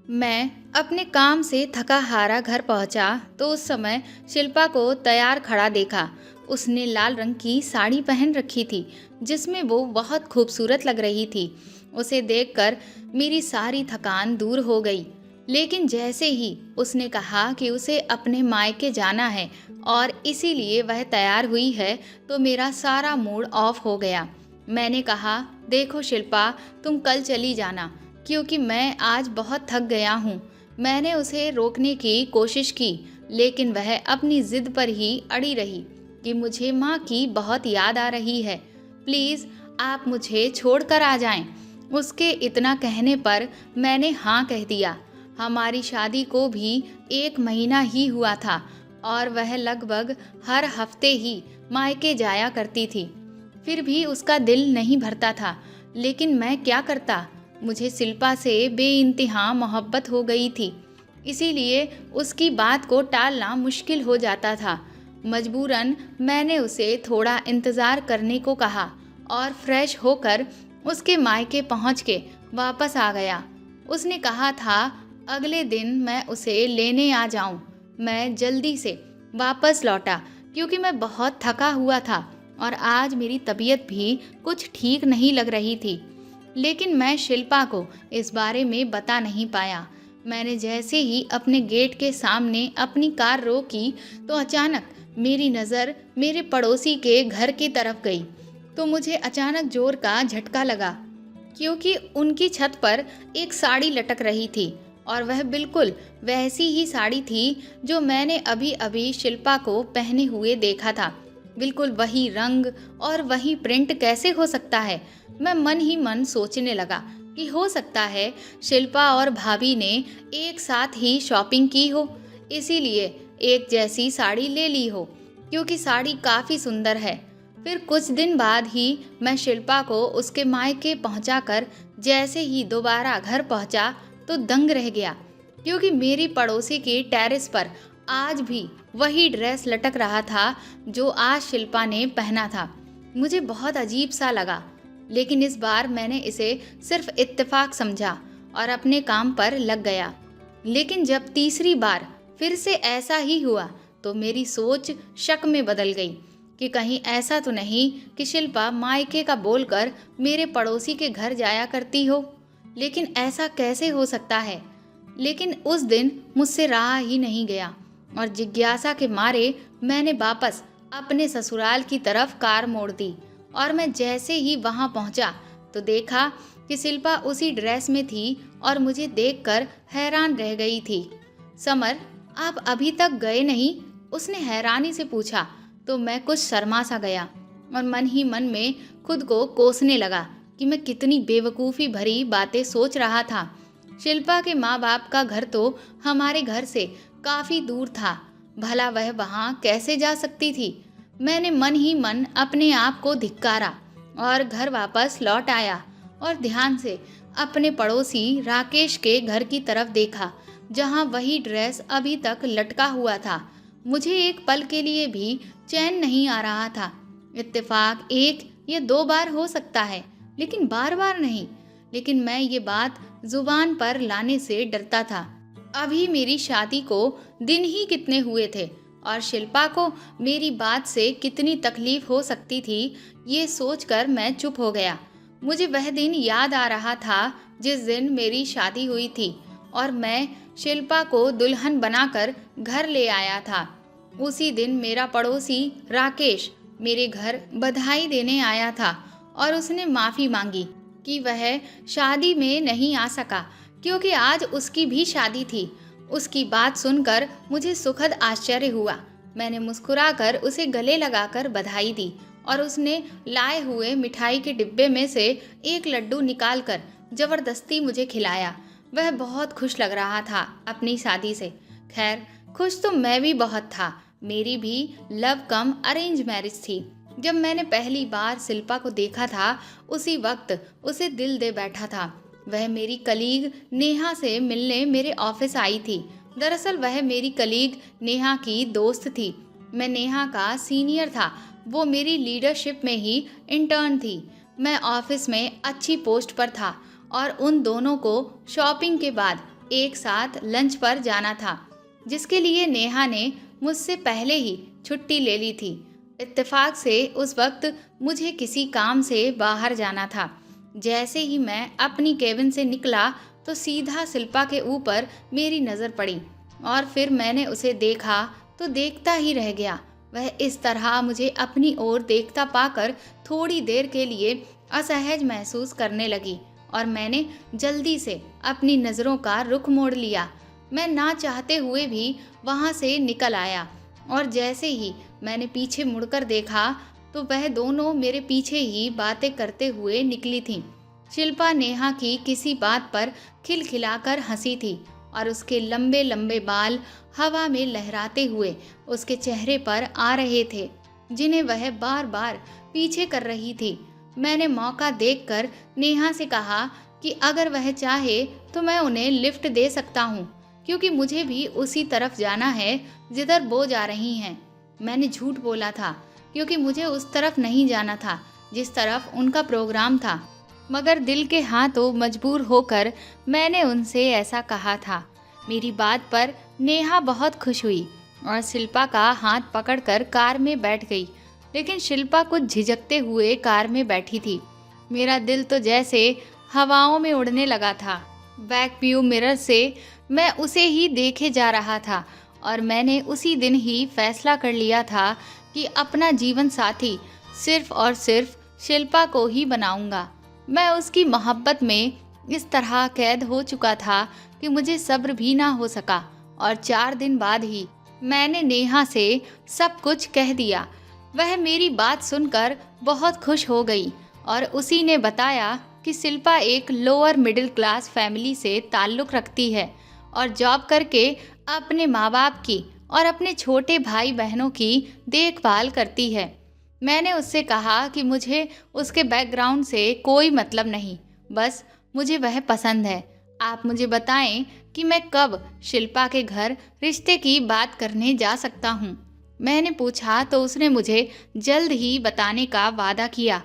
मैं अपने काम से थका हारा घर पहुंचा तो उस समय शिल्पा को तैयार खड़ा देखा। उसने लाल रंग की साड़ी पहन रखी थी जिसमें वो बहुत खूबसूरत लग रही थी। उसे देखकर मेरी सारी थकान दूर हो गई। लेकिन जैसे ही उसने कहा कि उसे अपने मायके जाना है और इसीलिए वह तैयार हुई है तो मेरा सारा मूड ऑफ हो गया। मैंने कहा, देखो शिल्पा, तुम कल चली जाना क्योंकि मैं आज बहुत थक गया हूँ। मैंने उसे रोकने की कोशिश की लेकिन वह अपनी जिद पर ही अड़ी रही कि मुझे माँ की बहुत याद आ रही है। प्लीज़ आप मुझे छोड़कर आ जाएं। उसके इतना कहने पर मैंने हाँ कह दिया। हमारी शादी को भी 1 महीना ही हुआ था और वह लगभग हर हफ्ते ही मायके जाया करती थी। फिर भी उसका दिल नहीं भरता था। लेकिन मैं क्या करता? मुझे शिल्पा से बेइंतहा मोहब्बत हो गई थी, इसीलिए उसकी बात को टालना मुश्किल हो जाता था। मजबूरन मैंने उसे थोड़ा इंतज़ार करने को कहा और फ्रेश होकर उसके मायके पहुंच के वापस आ गया। उसने कहा था अगले दिन मैं उसे लेने आ जाऊं। मैं जल्दी से वापस लौटा क्योंकि मैं बहुत थका हुआ था और आज मेरी तबीयत भी कुछ ठीक नहीं लग रही थी। लेकिन मैं शिल्पा को इस बारे में बता नहीं पाया। मैंने जैसे ही अपने गेट के सामने अपनी कार रोकी तो अचानक मेरी नज़र मेरे पड़ोसी के घर की तरफ गई। तो मुझे अचानक जोर का झटका लगा क्योंकि उनकी छत पर एक साड़ी लटक रही थी और वह बिल्कुल वैसी ही साड़ी थी जो मैंने अभी अभी शिल्पा को पहने हुए देखा था। बिल्कुल वही रंग और वही प्रिंट कैसे हो सकता है? मैं मन ही मन सोचने लगा कि हो सकता है शिल्पा और भाभी ने एक साथ ही शॉपिंग की हो, इसीलिए एक जैसी साड़ी ले ली हो क्योंकि साड़ी काफ़ी सुंदर है। फिर कुछ दिन बाद ही मैं शिल्पा को उसके मायके पहुंचाकर जैसे ही दोबारा घर पहुंचा तो दंग रह गया क्योंकि मेरी पड़ोसी की टेरेस पर आज भी वही ड्रेस लटक रहा था जो आज शिल्पा ने पहना था। मुझे बहुत अजीब सा लगा, लेकिन इस बार मैंने इसे सिर्फ इत्तेफाक समझा और अपने काम पर लग गया। लेकिन जब तीसरी बार फिर से ऐसा ही हुआ तो मेरी सोच शक में बदल गई कि कहीं ऐसा तो नहीं कि शिल्पा मायके का बोलकर मेरे पड़ोसी के घर जाया करती हो। लेकिन ऐसा कैसे हो सकता है? लेकिन उस दिन मुझसे रहा ही नहीं गया और जिज्ञासा के मारे मैंने वापस अपने ससुराल की तरफ कार मोड़ दी। और मैं जैसे ही वहां पहुंचा तो देखा कि शिल्पा उसी ड्रेस में थी और मुझे देखकर हैरान रह गई थी। समर, आप अभी तक गए नहीं? उसने हैरानी से पूछा। तो मैं कुछ शर्मा सा गया और मन ही मन में खुद को कोसने लगा कि मैं कितनी बेवकूफ़ी भरी बातें सोच रहा था। शिल्पा के माँ बाप का घर तो हमारे घर से काफ़ी दूर था, भला वह वहाँ कैसे जा सकती थी? मैंने मन ही मन अपने आप को धिक्कारा और घर वापस लौट आया और ध्यान से अपने पड़ोसी राकेश के घर की तरफ देखा जहाँ वही ड्रेस अभी तक लटका हुआ था। मुझे एक पल के लिए भी चैन नहीं आ रहा था। इत्तेफाक 1 या 2 बार हो सकता है लेकिन बार बार नहीं। लेकिन मैं ये बात जुबान पर लाने से डरता था। अभी मेरी शादी को दिन ही कितने हुए थे और शिल्पा को मेरी बात से कितनी तकलीफ हो सकती थी, ये सोचकर मैं चुप हो गया। मुझे वह दिन याद आ रहा था जिस दिन मेरी शादी हुई थी और मैं शिल्पा को दुल्हन बनाकर घर ले आया था। उसी दिन मेरा पड़ोसी राकेश मेरे घर बधाई देने आया था और उसने माफ़ी मांगी कि वह शादी में नहीं आ सका क्योंकि आज उसकी भी शादी थी। उसकी बात सुनकर मुझे सुखद आश्चर्य हुआ। मैंने मुस्कुराकर उसे गले लगाकर बधाई दी और उसने लाए हुए मिठाई के डिब्बे में से एक लड्डू निकालकर जबरदस्ती मुझे खिलाया। वह बहुत खुश लग रहा था अपनी शादी से। खैर, खुश तो मैं भी बहुत था। मेरी भी लव कम अरेंज मैरिज थी। जब मैंने पहली बार शिल्पा को देखा था उसी वक्त उसे दिल दे बैठा था। वह मेरी कलीग नेहा से मिलने मेरे ऑफिस आई थी। दरअसल वह मेरी कलीग नेहा की दोस्त थी। मैं नेहा का सीनियर था, वो मेरी लीडरशिप में ही इंटर्न थी। मैं ऑफिस में अच्छी पोस्ट पर था और उन दोनों को शॉपिंग के बाद एक साथ लंच पर जाना था, जिसके लिए नेहा ने मुझसे पहले ही छुट्टी ले ली थी। इत्तेफाक से उस वक्त मुझे किसी काम से बाहर जाना था। जैसे ही मैं अपनी केबिन से निकला तो सीधा शिल्पा के ऊपर मेरी नज़र पड़ी और फिर मैंने उसे देखा तो देखता ही रह गया। वह इस तरह मुझे अपनी ओर देखता पाकर थोड़ी देर के लिए असहज महसूस करने लगी और मैंने जल्दी से अपनी नज़रों का रुख मोड़ लिया। मैं ना चाहते हुए भी वहाँ से निकल आया और जैसे ही मैंने पीछे मुड़कर देखा तो वह दोनों मेरे पीछे ही बातें करते हुए निकली थीं। शिल्पा नेहा की किसी बात पर खिलखिलाकर हंसी थी और उसके लंबे लंबे बाल हवा में लहराते हुए उसके चेहरे पर आ रहे थे, जिन्हें वह बार बार पीछे कर रही थी। मैंने मौका देखकर नेहा से कहा कि अगर वह चाहे तो मैं उन्हें लिफ्ट दे सकता हूँ, क्योंकि मुझे भी उसी तरफ जाना है जिधर वो जा रही हैं। मैंने झूठ बोला था क्योंकि मुझे उस तरफ नहीं जाना था जिस तरफ उनका प्रोग्राम था, मगर दिल के हाथों मजबूर होकर मैंने उनसे ऐसा कहा था। मेरी बात पर नेहा बहुत खुश हुई और शिल्पा का हाथ पकड़कर कार में बैठ गई, लेकिन शिल्पा कुछ झिझकते हुए कार में बैठी थी। मेरा दिल तो जैसे हवाओं में उड़ने लगा था। बैक व्यू मिरर से मैं उसे ही देखे जा रहा था और मैंने उसी दिन ही फैसला कर लिया था कि अपना जीवन साथी सिर्फ और सिर्फ शिल्पा को ही बनाऊंगा। मैं उसकी मोहब्बत में इस तरह कैद हो चुका था कि मुझे सब्र भी ना हो सका और 4 दिन बाद ही मैंने नेहा से सब कुछ कह दिया। वह मेरी बात सुनकर बहुत खुश हो गई और उसी ने बताया कि शिल्पा एक लोअर मिडिल क्लास फैमिली से ताल्लुक़ रखती है और जॉब करके अपने माँ बाप की और अपने छोटे भाई बहनों की देखभाल करती है। मैंने उससे कहा कि मुझे उसके बैकग्राउंड से कोई मतलब नहीं, बस मुझे वह पसंद है। आप मुझे बताएं कि मैं कब शिल्पा के घर रिश्ते की बात करने जा सकता हूँ। मैंने पूछा तो उसने मुझे जल्द ही बताने का वादा किया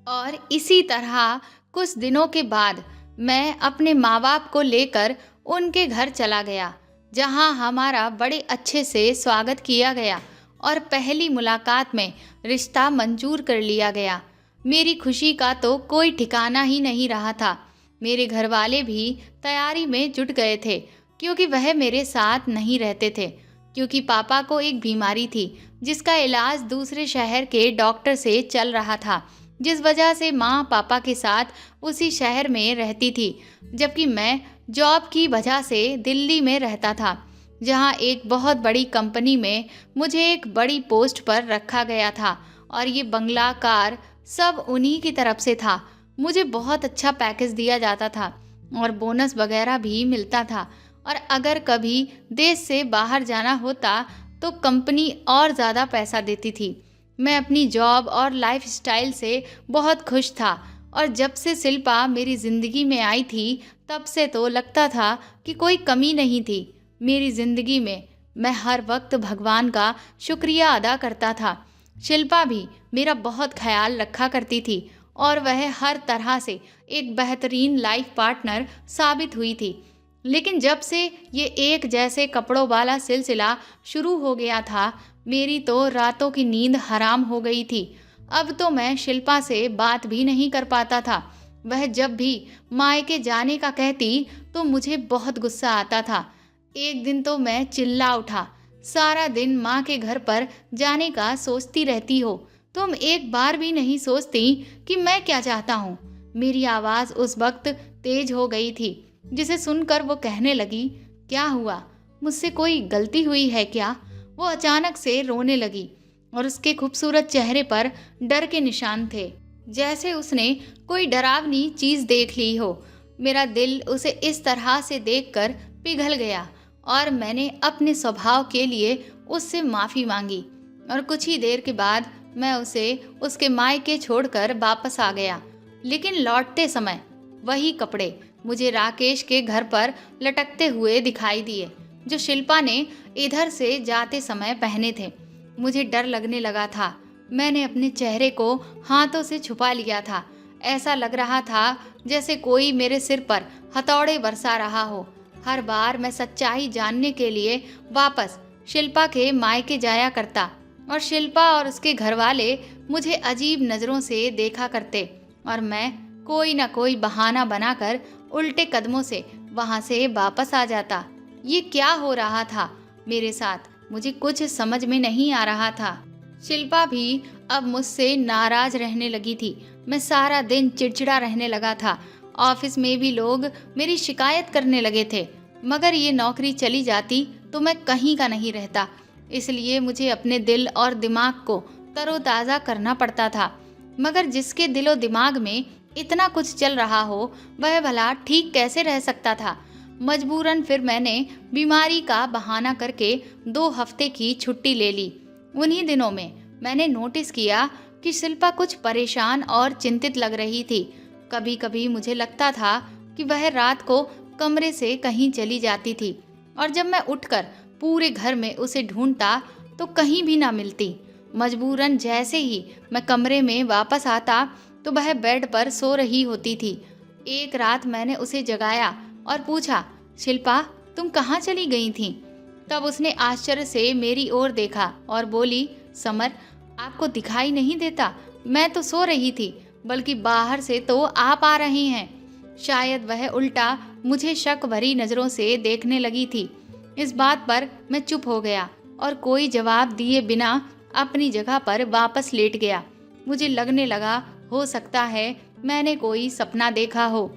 और इसी तरह कुछ दिनों के बाद मैं अपने माँ बाप को लेकर उनके घर चला गया, जहाँ हमारा बड़े अच्छे से स्वागत किया गया और पहली मुलाकात में रिश्ता मंजूर कर लिया गया। मेरी खुशी का तो कोई ठिकाना ही नहीं रहा था। मेरे घर वाले भी तैयारी में जुट गए थे, क्योंकि वह मेरे साथ नहीं रहते थे, क्योंकि पापा को एक बीमारी थी जिसका इलाज दूसरे शहर के डॉक्टर से चल रहा था, जिस वजह से माँ पापा के साथ उसी शहर में रहती थी, जबकि मैं जॉब की वजह से दिल्ली में रहता था, जहाँ एक बहुत बड़ी कंपनी में मुझे एक बड़ी पोस्ट पर रखा गया था और ये बंगला कार सब उन्हीं की तरफ से था। मुझे बहुत अच्छा पैकेज दिया जाता था और बोनस वगैरह भी मिलता था और अगर कभी देश से बाहर जाना होता तो कंपनी और ज़्यादा पैसा देती थी। मैं अपनी जॉब और लाइफस्टाइल से बहुत खुश था और जब से शिल्पा मेरी ज़िंदगी में आई थी तब से तो लगता था कि कोई कमी नहीं थी मेरी ज़िंदगी में। मैं हर वक्त भगवान का शुक्रिया अदा करता था। शिल्पा भी मेरा बहुत ख्याल रखा करती थी और वह हर तरह से एक बेहतरीन लाइफ पार्टनर साबित हुई थी। लेकिन जब से ये एक जैसे कपड़ों वाला सिलसिला शुरू हो गया था, मेरी तो रातों की नींद हराम हो गई थी। अब तो मैं शिल्पा से बात भी नहीं कर पाता था। वह जब भी मायके जाने का कहती तो मुझे बहुत गुस्सा आता था। एक दिन तो मैं चिल्ला उठा, सारा दिन माँ के घर पर जाने का सोचती रहती हो, तुम एक बार भी नहीं सोचती कि मैं क्या चाहता हूँ। मेरी आवाज़ उस वक्त तेज हो गई थी, जिसे सुनकर वो कहने लगी, क्या हुआ, मुझसे कोई गलती हुई है क्या? वो अचानक से रोने लगी और उसके खूबसूरत चेहरे पर डर के निशान थे, जैसे उसने कोई डरावनी चीज़ देख ली हो। मेरा दिल उसे इस तरह से देखकर पिघल गया और मैंने अपने स्वभाव के लिए उससे माफ़ी मांगी और कुछ ही देर के बाद मैं उसे उसके मायके छोड़कर वापस आ गया। लेकिन लौटते समय वही कपड़े मुझे राकेश के घर पर लटकते हुए दिखाई दिए, जो शिल्पा ने इधर से जाते समय पहने थे। मुझे डर लगने लगा था। मैंने अपने चेहरे को हाथों से छुपा लिया था। ऐसा लग रहा था जैसे कोई मेरे सिर पर हथौड़े बरसा रहा हो। हर बार मैं सच्चाई जानने के लिए वापस शिल्पा के मायके जाया करता और शिल्पा और उसके घर वाले मुझे अजीब नज़रों से देखा करते और मैं कोई ना कोई बहाना बनाकर उल्टे कदमों से वहां से वापस आ जाता। ये क्या हो रहा था मेरे साथ, मुझे कुछ समझ में नहीं आ रहा था। शिल्पा भी अब मुझसे नाराज रहने लगी थी। मैं सारा दिन चिड़चिड़ा रहने लगा था। ऑफिस में भी लोग मेरी शिकायत करने लगे थे, मगर ये नौकरी चली जाती तो मैं कहीं का नहीं रहता। इसलिए मुझे अपने दिल और दिमाग को तरोताज़ा करना पड़ता था। मगर जिसके दिलो दिमाग में इतना कुछ चल रहा हो वह भला ठीक कैसे रह सकता था। मजबूरन फिर मैंने बीमारी का बहाना करके 2 हफ्ते की छुट्टी ले ली। उन्हीं दिनों में मैंने नोटिस किया कि शिल्पा कुछ परेशान और चिंतित लग रही थी। कभी कभी मुझे लगता था कि वह रात को कमरे से कहीं चली जाती थी और जब मैं उठकर पूरे घर में उसे ढूंढता तो कहीं भी ना मिलती। मजबूरन जैसे ही मैं कमरे में वापस आता तो वह बेड पर सो रही होती थी। एक रात मैंने उसे जगाया और पूछा, शिल्पा तुम कहाँ चली गई थी? तब उसने आश्चर्य से मेरी ओर देखा और बोली, समर आपको दिखाई नहीं देता? मैं तो सो रही थी, बल्कि बाहर से तो आप आ रही हैं। शायद वह उल्टा मुझे शक भरी नज़रों से देखने लगी थी। इस बात पर मैं चुप हो गया और कोई जवाब दिए बिना अपनी जगह पर वापस लेट गया। मुझे लगने लगा हो सकता है मैंने कोई सपना देखा हो।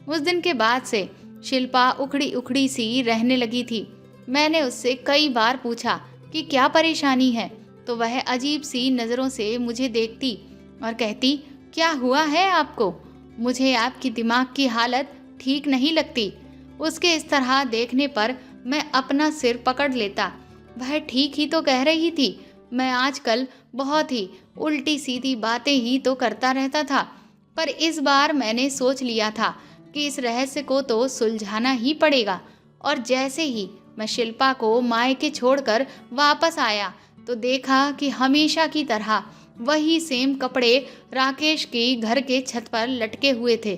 उस दिन के बाद से शिल्पा उखड़ी उखड़ी सी रहने लगी थी। मैंने उससे कई बार पूछा कि क्या परेशानी है, तो वह अजीब सी नज़रों से मुझे देखती और कहती, क्या हुआ है आपको? मुझे आपकी दिमाग की हालत ठीक नहीं लगती। उसके इस तरह देखने पर मैं अपना सिर पकड़ लेता। वह ठीक ही तो कह रही थी। मैं आजकल बहुत ही उल्टी सीधी बातें ही तो करता रहता था, पर इस बार मैंने सोच लिया था कि इस रहस्य को तो सुलझाना ही पड़ेगा। और जैसे ही मैं शिल्पा को मायके छोड़कर वापस आया तो देखा कि हमेशा की तरह वही सेम कपड़े राकेश के घर के छत पर लटके हुए थे।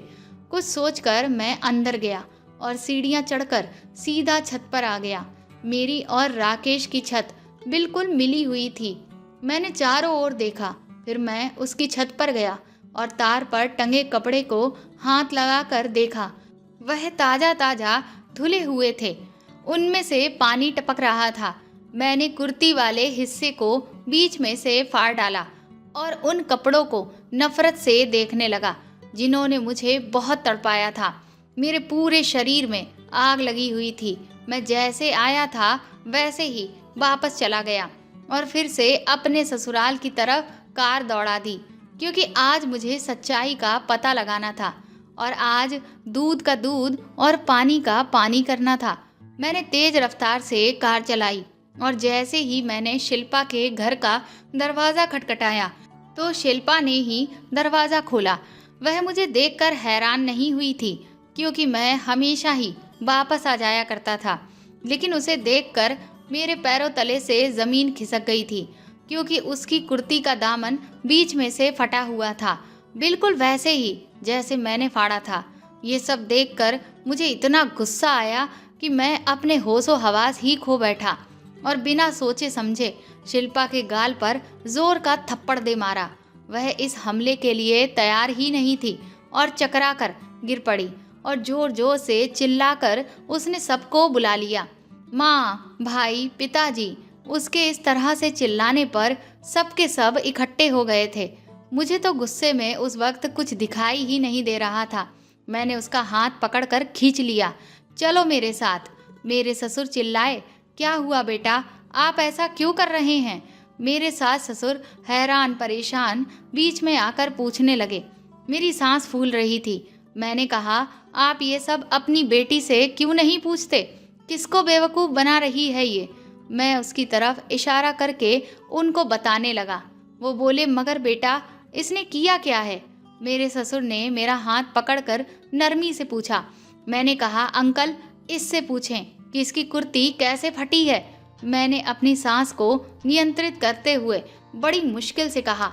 कुछ सोचकर मैं अंदर गया और सीढ़ियां चढ़कर सीधा छत पर आ गया। मेरी और राकेश की छत बिल्कुल मिली हुई थी। मैंने चारों ओर देखा, फिर मैं उसकी छत पर गया और तार पर टंगे कपड़े को हाथ लगाकर देखा। वह ताजा ताजा धुले हुए थे, उनमें से पानी टपक रहा था। मैंने कुर्ती वाले हिस्से को बीच में से फाड़ डाला और उन कपड़ों को नफरत से देखने लगा जिन्होंने मुझे बहुत तड़पाया था। मेरे पूरे शरीर में आग लगी हुई थी। मैं जैसे आया था वैसे ही वापस चला गया और फिर से अपने ससुराल की तरफ कार दौड़ा दी, क्योंकि आज मुझे सच्चाई का पता लगाना था और आज दूध का दूध और पानी का पानी करना था। मैंने तेज रफ्तार से कार चलाई और जैसे ही मैंने शिल्पा के घर का दरवाज़ा खटखटाया तो शिल्पा ने ही दरवाज़ा खोला। वह मुझे देखकर हैरान नहीं हुई थी, क्योंकि मैं हमेशा ही वापस आ जाया करता था। लेकिन उसे देखकर मेरे पैरों तले से ज़मीन खिसक गई थी, क्योंकि उसकी कुर्ती का दामन बीच में से फटा हुआ था, बिल्कुल वैसे ही जैसे मैंने फाड़ा था। ये सब देखकर मुझे इतना गुस्सा आया कि मैं अपने होशो हवास ही खो बैठा और बिना सोचे समझे शिल्पा के गाल पर जोर का थप्पड़ दे मारा। वह इस हमले के लिए तैयार ही नहीं थी और चकरा कर गिर पड़ी और जोर जोर से चिल्लाकर उसने सबको बुला लिया। माँ, भाई, पिताजी। उसके इस तरह से चिल्लाने पर सबके सब इकट्ठे हो गए थे। मुझे तो गुस्से में उस वक्त कुछ दिखाई ही नहीं दे रहा था। मैंने उसका हाथ पकड़कर खींच लिया। चलो मेरे साथ। मेरे ससुर चिल्लाए, क्या हुआ बेटा, आप ऐसा क्यों कर रहे हैं? मेरे सास ससुर हैरान परेशान बीच में आकर पूछने लगे। मेरी सांस फूल रही थी। मैंने कहा, आप ये सब अपनी बेटी से क्यों नहीं पूछते? किसको बेवकूफ़ बना रही है ये? मैं उसकी तरफ इशारा करके उनको बताने लगा। वो बोले, मगर बेटा इसने किया क्या है? मेरे ससुर ने मेरा हाथ पकड़कर नरमी से पूछा। मैंने कहा, अंकल इससे पूछें कि इसकी कुर्ती कैसे फटी है। मैंने अपनी सांस को नियंत्रित करते हुए बड़ी मुश्किल से कहा।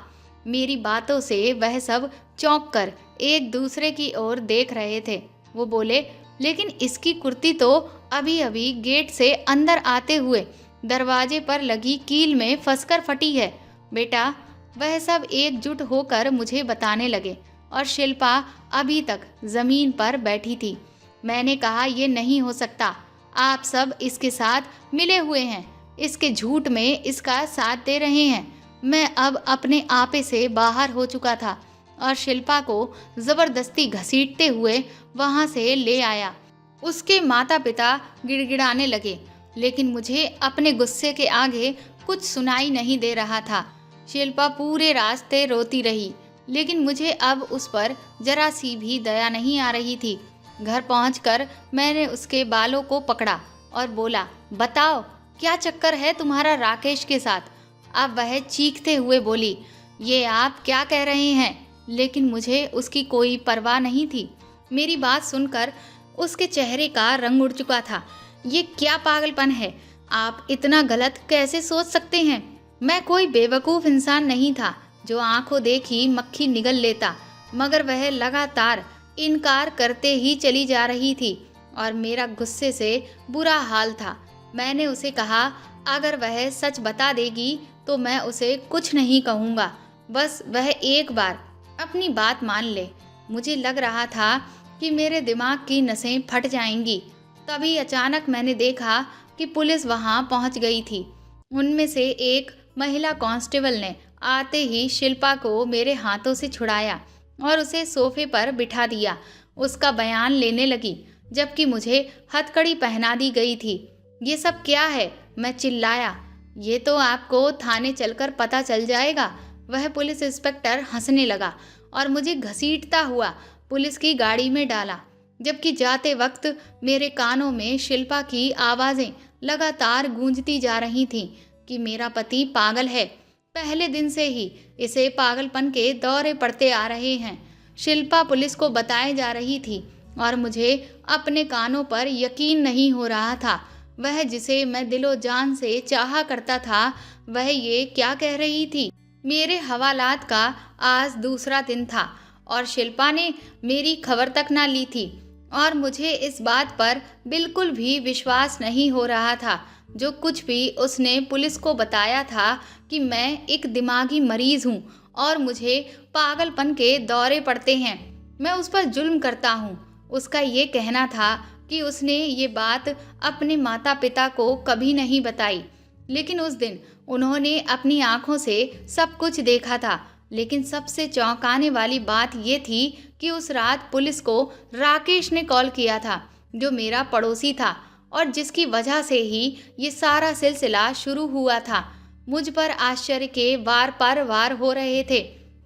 मेरी बातों से वह सब चौंक कर एक दूसरे की ओर देख रहे थे। वो बोले, लेकिन इसकी कुर्ती तो अभी अभी गेट से अंदर आते हुए दरवाजे पर लगी कील में फंसकर फटी है। बेटा, वह सब एकजुट होकर मुझे बताने लगे और शिल्पा अभी तक जमीन पर बैठी थी। मैंने कहा, ये नहीं हो सकता, आप सब इसके साथ मिले हुए हैं, इसके झूठ में इसका साथ दे रहे हैं। मैं अब अपने आपे से बाहर हो चुका था और शिल्पा को जबरदस्ती घसीटते हुए वहां से ले आया। उसके माता पिता गिड़गिड़ाने लगे, लेकिन मुझे अपने गुस्से के आगे कुछ सुनाई नहीं दे रहा था। शिल्पा पूरे रास्ते रोती रही, लेकिन मुझे अब उस पर जरा सी भी दया नहीं आ रही थी। घर पहुंचकर मैंने उसके बालों को पकड़ा और बोला, बताओ क्या चक्कर है तुम्हारा राकेश के साथ। अब वह चीखते हुए बोली, ये आप क्या कह रहे हैं। लेकिन मुझे उसकी कोई परवाह नहीं थी। मेरी बात सुनकर उसके चेहरे का रंग उड़ चुका था। ये क्या पागलपन है, आप इतना गलत कैसे सोच सकते हैं। मैं कोई बेवकूफ़ इंसान नहीं था जो आंखों देखी मक्खी निगल लेता, मगर वह लगातार इनकार करते ही चली जा रही थी और मेरा गुस्से से बुरा हाल था। मैंने उसे कहा, अगर वह सच बता देगी तो मैं उसे कुछ नहीं कहूँगा, बस वह एक बार अपनी बात मान ले। मुझे लग रहा था कि मेरे दिमाग की नसें फट जाएंगी। तभी अचानक मैंने देखा कि पुलिस वहां पहुंच गई थी। उनमें से एक महिला कांस्टेबल ने आते ही शिल्पा को मेरे हाथों से छुड़ाया और उसे सोफे पर बिठा दिया। उसका बयान लेने लगी, जबकि मुझे हथकड़ी पहना दी गई थी। ये सब क्या है, मैं चिल्लाया। ये तो आपको थाने चलकर पता चल जाएगा। वह पुलिस इंस्पेक्टर हंसने लगा और मुझे घसीटता हुआ पुलिस की गाड़ी में डाला, जबकि जाते वक्त मेरे कानों में शिल्पा की आवाज़ें लगातार गूंजती जा रही थीं कि मेरा पति पागल है। पहले दिन से ही इसे पागलपन के दौरे पड़ते आ रहे हैं। शिल्पा पुलिस को बताए जा रही थी और मुझे अपने कानों पर यकीन नहीं हो रहा था। वह जिसे मैं दिलो जान से चाहा करता था, वह ये क्या कह रही थी। मेरे हवालात का आज दूसरा दिन था और शिल्पा ने मेरी खबर तक ना ली थी और मुझे इस बात पर बिल्कुल भी विश्वास नहीं हो रहा था। जो कुछ भी उसने पुलिस को बताया था कि मैं एक दिमागी मरीज हूँ और मुझे पागलपन के दौरे पड़ते हैं, मैं उस पर जुल्म करता हूँ। उसका ये कहना था कि उसने ये बात अपने माता पिता को कभी नहीं बताई, लेकिन उस दिन उन्होंने अपनी आंखों से सब कुछ देखा था। लेकिन सबसे चौंकाने वाली बात ये थी कि उस रात पुलिस को राकेश ने कॉल किया था, जो मेरा पड़ोसी था और जिसकी वजह से ही ये सारा सिलसिला शुरू हुआ था। मुझ पर आश्चर्य के वार पर वार हो रहे थे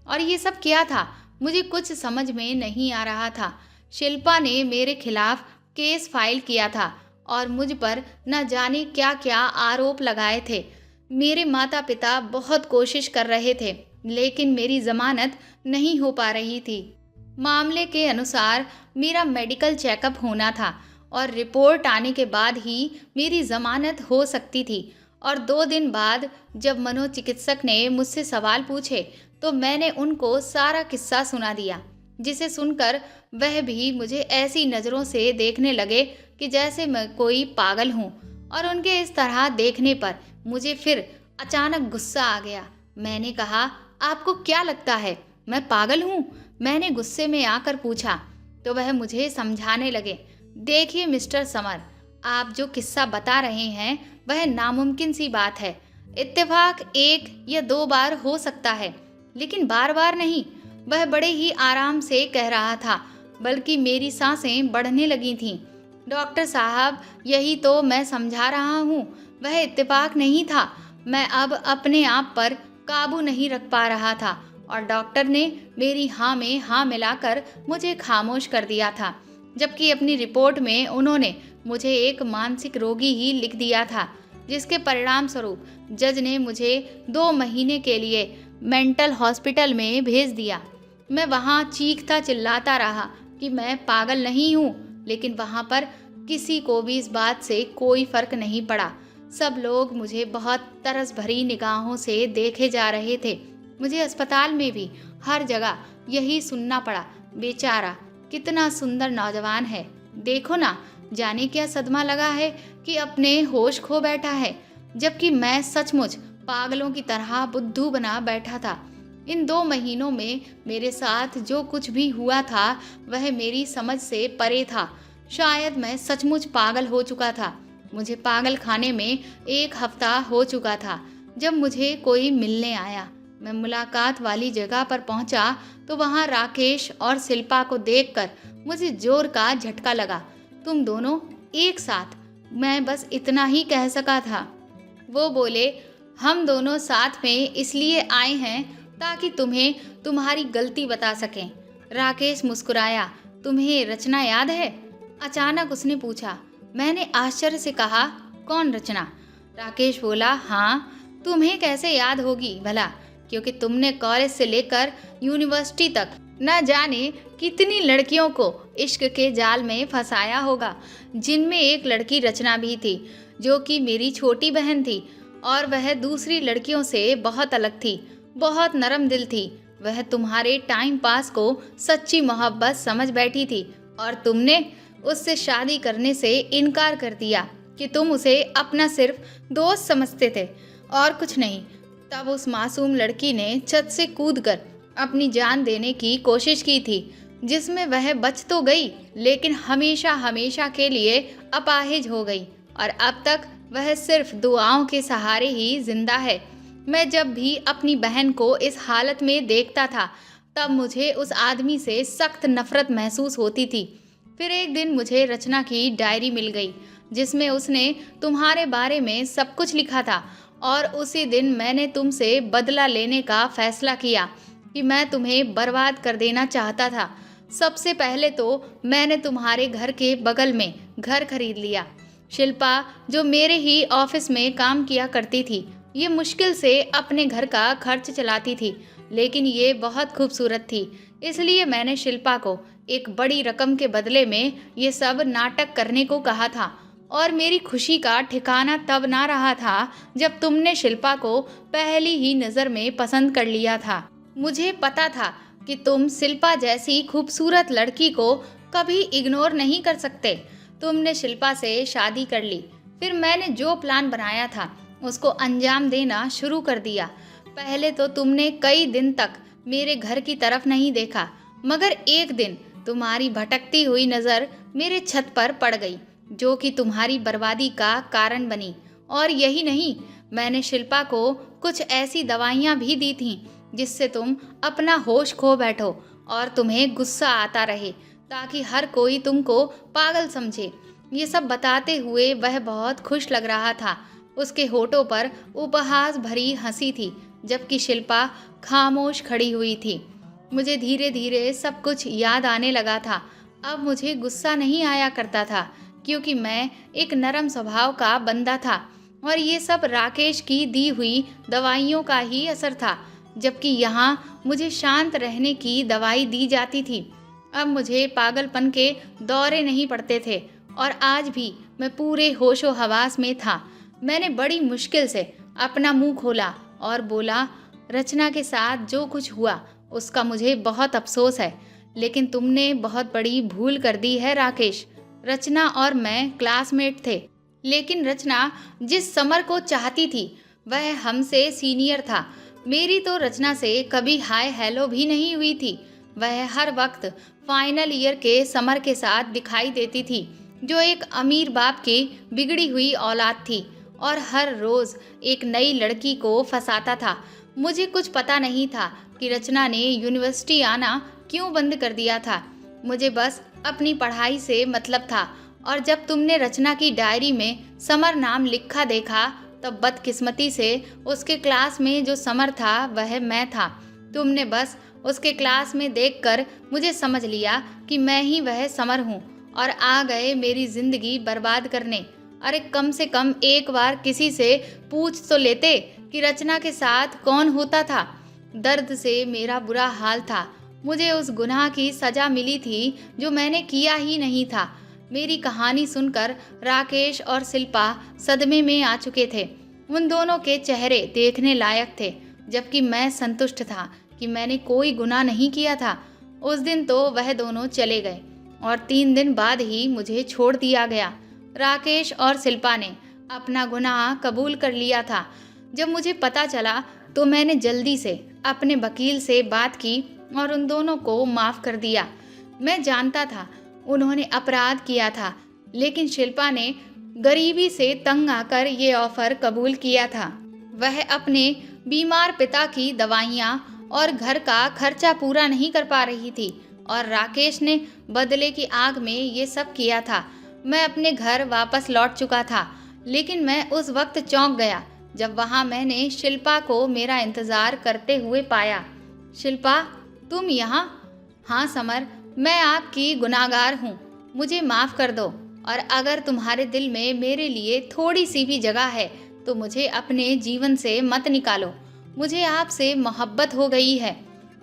और ये सब क्या था, मुझे कुछ समझ में नहीं आ रहा था। शिल्पा ने मेरे खिलाफ केस फाइल किया था और मुझ पर न जाने क्या क्या आरोप लगाए थे। मेरे माता पिता बहुत कोशिश कर रहे थे, लेकिन मेरी जमानत नहीं हो पा रही थी। मामले के अनुसार मेरा मेडिकल चेकअप होना था और रिपोर्ट आने के बाद ही मेरी जमानत हो सकती थी। और 2 दिन बाद जब मनोचिकित्सक ने मुझसे सवाल पूछे तो मैंने उनको सारा किस्सा सुना दिया, जिसे सुनकर वह भी मुझे ऐसी नज़रों से देखने लगे कि जैसे मैं कोई पागल हूँ। और उनके इस तरह देखने पर मुझे फिर अचानक गुस्सा आ गया। मैंने कहा, आपको क्या लगता है मैं पागल हूँ? मैंने गुस्से में आकर पूछा तो वह मुझे समझाने लगे। देखिए मिस्टर समर, आप जो किस्सा बता रहे हैं वह नामुमकिन सी बात है। इत्तेफाक 1 या 2 बार हो सकता है, लेकिन बार बार नहीं। वह बड़े ही आराम से कह रहा था, बल्कि मेरी सांसें बढ़ने लगी थीं। डॉक्टर साहब, यही तो मैं समझा रहा हूँ, वह इत्तेफाक नहीं था। मैं अब अपने आप पर काबू नहीं रख पा रहा था और डॉक्टर ने मेरी हाँ में हाँ मिलाकर मुझे खामोश कर दिया था, जबकि अपनी रिपोर्ट में उन्होंने मुझे एक मानसिक रोगी ही लिख दिया था, जिसके परिणाम स्वरूप जज ने मुझे 2 महीने के लिए मेंटल हॉस्पिटल में भेज दिया। मैं वहाँ चीखता चिल्लाता रहा कि मैं पागल नहीं हूँ, लेकिन वहाँ पर किसी को भी इस बात से कोई फर्क नहीं पड़ा। सब लोग मुझे बहुत तरस भरी निगाहों से देखे जा रहे थे। मुझे अस्पताल में भी हर जगह यही सुनना पड़ा, बेचारा कितना सुंदर नौजवान है, देखो ना, जाने क्या सदमा लगा है कि अपने होश खो बैठा है, जबकि मैं सचमुच पागलों की तरह बुद्धू बना बैठा था। इन 2 महीनों में मेरे साथ जो कुछ भी हुआ था वह मेरी समझ से परे था। शायद मैं सचमुच पागल हो चुका था। मुझे पागल खाने में 1 हफ्ता हो चुका था जब मुझे कोई मिलने आया। मैं मुलाकात वाली जगह पर पहुंचा तो वहां राकेश और शिल्पा को देखकर मुझे जोर का झटका लगा। तुम दोनों एक साथ, मैं बस इतना ही कह सका था। वो बोले, हम दोनों साथ में इसलिए आए हैं ताकि तुम्हें तुम्हारी गलती बता सकें। राकेश मुस्कुराया। तुम्हें रचना याद है? अचानक उसने पूछा। मैंने आश्चर्य से कहा, कौन रचना? राकेश बोला, हाँ, तुम्हें कैसे याद होगी भला, क्योंकि तुमने कॉलेज से लेकर यूनिवर्सिटी तक न जाने कितनी लड़कियों को इश्क के जाल में फंसाया होगा, जिनमें एक लड़की रचना भी थी, जो कि मेरी छोटी बहन थी। और वह दूसरी लड़कियों से बहुत अलग थी, बहुत नरम दिल थी। वह तुम्हारे टाइम पास को सच्ची मोहब्बत समझ बैठी थी और तुमने उससे शादी करने से इनकार कर दिया कि तुम उसे अपना सिर्फ दोस्त समझते थे और कुछ नहीं। तब उस मासूम लड़की ने छत से कूदकर अपनी जान देने की कोशिश की थी, जिसमें वह बच तो गई लेकिन हमेशा हमेशा के लिए अपाहिज हो गई, और अब तक वह सिर्फ दुआओं के सहारे ही जिंदा है। मैं जब भी अपनी बहन को इस हालत में देखता था तब मुझे उस आदमी से सख्त नफरत महसूस होती थी। फिर एक दिन मुझे रचना की डायरी मिल गई, जिसमें उसने तुम्हारे बारे में सब कुछ लिखा था, और उसी दिन मैंने तुमसे बदला लेने का फैसला किया कि मैं तुम्हें बर्बाद कर देना चाहता था। सबसे पहले तो मैंने तुम्हारे घर के बगल में घर खरीद लिया। शिल्पा, जो मेरे ही ऑफिस में काम किया करती थी, ये मुश्किल से अपने घर का खर्च चलाती थी, लेकिन ये बहुत खूबसूरत थी, इसलिए मैंने शिल्पा को एक बड़ी रकम के बदले में ये सब नाटक करने को कहा था। और मेरी खुशी का ठिकाना तब ना रहा था जब तुमने शिल्पा को पहली ही नज़र में पसंद कर लिया था। मुझे पता था कि तुम शिल्पा जैसी खूबसूरत लड़की को कभी इग्नोर नहीं कर सकते। तुमने शिल्पा से शादी कर ली। फिर मैंने जो प्लान बनाया था उसको अंजाम देना शुरू कर दिया। पहले तो तुमने कई दिन तक मेरे घर की तरफ नहीं देखा, मगर एक दिन तुम्हारी भटकती हुई नज़र मेरे छत पर पड़ गई, जो कि तुम्हारी बर्बादी का कारण बनी। और यही नहीं, मैंने शिल्पा को कुछ ऐसी दवाइयाँ भी दी थीं जिससे तुम अपना होश खो बैठो और तुम्हें गुस्सा आता रहे, ताकि हर कोई तुमको पागल समझे। ये सब बताते हुए वह बहुत खुश लग रहा था। उसके होठों पर उपहास भरी हंसी थी, जबकि शिल्पा खामोश खड़ी हुई थी। मुझे धीरे धीरे सब कुछ याद आने लगा था। अब मुझे गुस्सा नहीं आया करता था, क्योंकि मैं एक नरम स्वभाव का बंदा था, और ये सब राकेश की दी हुई दवाइयों का ही असर था, जबकि यहाँ मुझे शांत रहने की दवाई दी जाती थी। अब मुझे पागलपन के दौरे नहीं पड़ते थे, और आज भी मैं पूरे होशो हवास में था। मैंने बड़ी मुश्किल से अपना मुंह खोला और बोला, रचना के साथ जो कुछ हुआ उसका मुझे बहुत अफसोस है, लेकिन तुमने बहुत बड़ी भूल कर दी है राकेश। रचना और मैं क्लासमेट थे, लेकिन रचना जिस समर को चाहती थी वह हमसे सीनियर था। मेरी तो रचना से कभी हाय हेलो भी नहीं हुई थी। वह हर वक्त फाइनल ईयर के समर के साथ दिखाई देती थी, जो एक अमीर बाप की बिगड़ी हुई औलाद थी, और हर रोज़ एक नई लड़की को फंसाता था। मुझे कुछ पता नहीं था कि रचना ने यूनिवर्सिटी आना क्यों बंद कर दिया था। मुझे बस अपनी पढ़ाई से मतलब था, और जब तुमने रचना की डायरी में समर नाम लिखा देखा तब बदकिस्मती से उसके क्लास में जो समर था वह मैं था। तुमने बस उसके क्लास में देखकर मुझे समझ लिया कि मैं ही वह समर हूँ, और आ गए मेरी ज़िंदगी बर्बाद करने। अरे कम से कम एक बार किसी से पूछ तो लेते कि रचना के साथ कौन होता था। दर्द से मेरा बुरा हाल था। मुझे उस गुनाह की सज़ा मिली थी जो मैंने किया ही नहीं था। मेरी कहानी सुनकर राकेश और शिल्पा सदमे में आ चुके थे। उन दोनों के चेहरे देखने लायक थे, जबकि मैं संतुष्ट था कि मैंने कोई गुनाह नहीं किया था। उस दिन तो वह दोनों चले गए। और 3 दिन बाद ही मुझे छोड़ दिया गया। राकेश और शिल्पा ने अपना गुनाह कबूल कर लिया था। जब मुझे पता चला तो मैंने जल्दी से अपने वकील से बात की और उन दोनों को माफ़ कर दिया। मैं जानता था उन्होंने अपराध किया था, लेकिन शिल्पा ने गरीबी से तंग आकर ये ऑफ़र कबूल किया था। वह अपने बीमार पिता की दवाइयाँ और घर का खर्चा पूरा नहीं कर पा रही थी और राकेश ने बदले की आग में ये सब किया था। मैं अपने घर वापस लौट चुका था, लेकिन मैं उस वक्त चौंक गया जब वहाँ मैंने शिल्पा को मेरा इंतज़ार करते हुए पाया। शिल्पा, तुम यहाँ? हाँ समर, मैं आपकी गुनाहगार हूँ, मुझे माफ़ कर दो। और अगर तुम्हारे दिल में मेरे लिए थोड़ी सी भी जगह है तो मुझे अपने जीवन से मत निकालो। मुझे आपसे मोहब्बत हो गई है।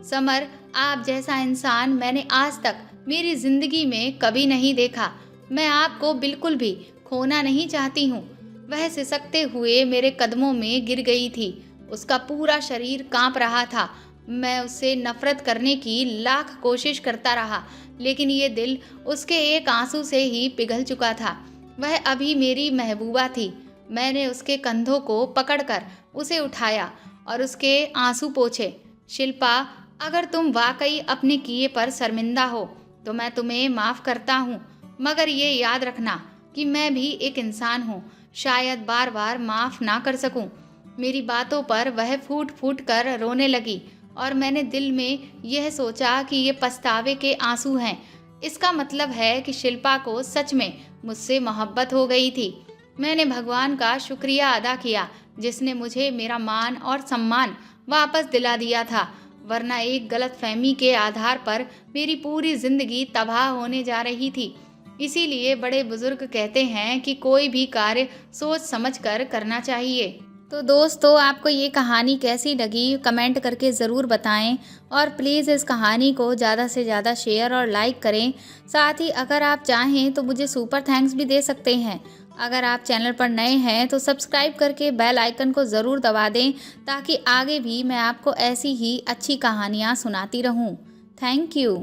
समर, आप जैसा इंसान मैंने आज तक मेरी ज़िंदगी में कभी नहीं देखा। मैं आपको बिल्कुल भी खोना नहीं चाहती हूँ। वह सिसकते हुए मेरे कदमों में गिर गई थी। उसका पूरा शरीर कांप रहा था। मैं उससे नफरत करने की लाख कोशिश करता रहा, लेकिन ये दिल उसके एक आंसू से ही पिघल चुका था। वह अभी मेरी महबूबा थी। मैंने उसके कंधों को पकड़कर उसे उठाया और उसके आंसू पोंछे। शिल्पा, अगर तुम वाकई अपने किए पर शर्मिंदा हो तो मैं तुम्हें माफ़ करता हूँ, मगर ये याद रखना कि मैं भी एक इंसान हूँ, शायद बार बार माफ़ ना कर सकूँ। मेरी बातों पर वह फूट फूट कर रोने लगी और मैंने दिल में यह सोचा कि ये पछतावे के आंसू हैं। इसका मतलब है कि शिल्पा को सच में मुझसे मोहब्बत हो गई थी। मैंने भगवान का शुक्रिया अदा किया जिसने मुझे मेरा मान और सम्मान वापस दिला दिया था, वरना एक गलतफहमी के आधार पर मेरी पूरी ज़िंदगी तबाह होने जा रही थी। इसीलिए बड़े बुजुर्ग कहते हैं कि कोई भी कार्य सोच समझ कर करना चाहिए। तो दोस्तों, आपको ये कहानी कैसी लगी कमेंट करके ज़रूर बताएं और प्लीज़ इस कहानी को ज़्यादा से ज़्यादा शेयर और लाइक करें। साथ ही अगर आप चाहें तो मुझे सुपर थैंक्स भी दे सकते हैं। अगर आप चैनल पर नए हैं तो सब्सक्राइब करके बेल आइकन को ज़रूर दबा दें ताकि आगे भी मैं आपको ऐसी ही अच्छी कहानियाँ सुनाती रहूँ। Thank you.